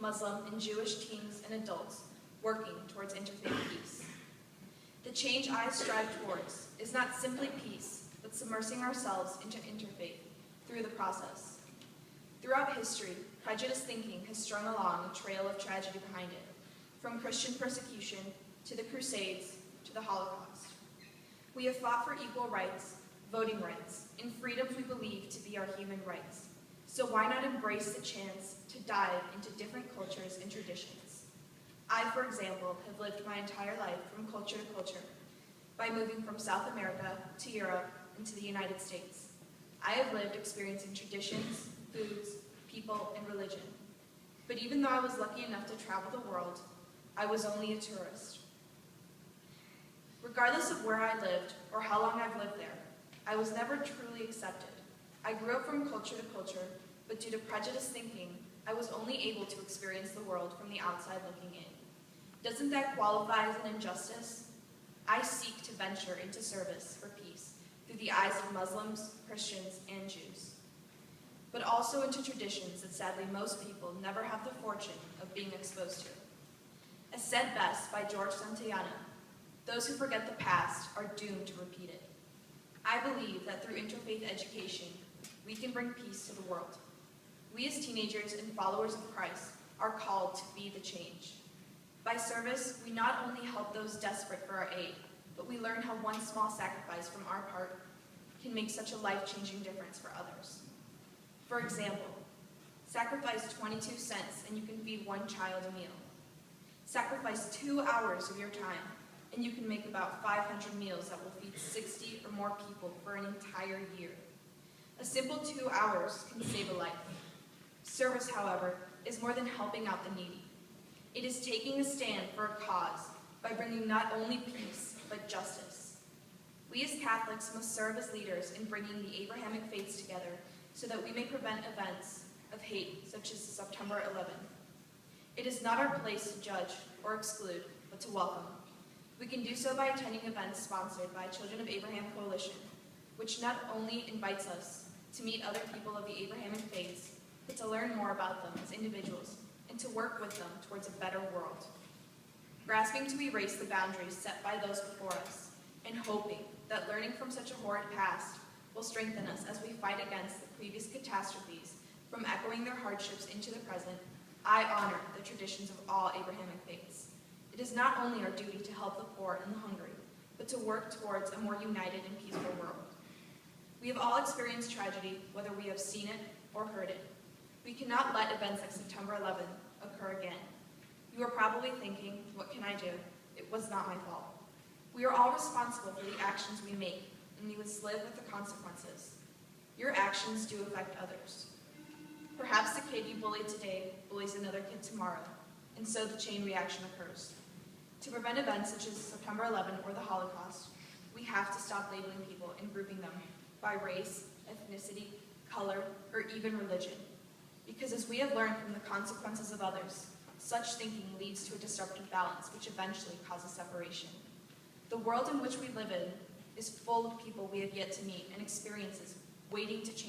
Muslim, and Jewish teens and adults working towards interfaith peace. The change I strive towards is not simply peace, but submersing ourselves into interfaith through the process. Throughout history, prejudiced thinking has strung along a trail of tragedy behind it, from Christian persecution to the Crusades to the Holocaust. We have fought for equal rights, voting rights, and freedoms we believe to be our human rights. So why not embrace the chance to dive into different cultures and traditions? I, for example, have lived my entire life from culture to culture by moving from South America to Europe and to the United States. I have lived experiencing traditions, foods, people, and religion. But even though I was lucky enough to travel the world, I was only a tourist. Regardless of where I lived or how long I've lived there, I was never truly accepted. I grew up from culture to culture, but due to prejudiced thinking, I was only able to experience the world from the outside looking in. Doesn't that qualify as an injustice? I seek to venture into service for peace through the eyes of Muslims, Christians, and Jews, but also into traditions that sadly most people never have the fortune of being exposed to. As said best by George Santayana, those who forget the past are doomed to repeat it. I believe that through interfaith education, we can bring peace to the world. We as teenagers and followers of Christ are called to be the change. By service, we not only help those desperate for our aid, but we learn how one small sacrifice from our part can make such a life-changing difference for others. For example, sacrifice 22 cents and you can feed one child a meal. Sacrifice 2 hours of your time and you can make about 500 meals that will feed 60 or more people for an entire year. A simple 2 hours can save a life. Service, however, is more than helping out the needy. It is taking a stand for a cause by bringing not only peace, but justice. We as Catholics must serve as leaders in bringing the Abrahamic faiths together so that we may prevent events of hate such as September 11th. It is not our place to judge or exclude, but to welcome. We can do so by attending events sponsored by Children of Abraham Coalition, which not only invites us to meet other people of the Abrahamic faiths, but to learn more about them as individuals and to work with them towards a better world. Grasping to erase the boundaries set by those before us, and hoping that learning from such a horrid past will strengthen us as we fight against the previous catastrophes from echoing their hardships into the present, I honor the traditions of all Abrahamic faiths. It is not only our duty to help the poor and the hungry, but to work towards a more united and peaceful world. We have all experienced tragedy, whether we have seen it or heard it. We cannot let events like September 11th occur again. You are probably thinking, what can I do? It was not my fault. We are all responsible for the actions we make, and we must live with the consequences. Your actions do affect others. Perhaps the kid you bullied today bullies another kid tomorrow, and so the chain reaction occurs. To prevent events such as September 11th or the Holocaust, we have to stop labeling people and grouping them by race, ethnicity, color, or even religion. Because as we have learned from the consequences of others, such thinking leads to a disruptive balance which eventually causes separation. The world in which we live in is full of people we have yet to meet and experiences waiting to change.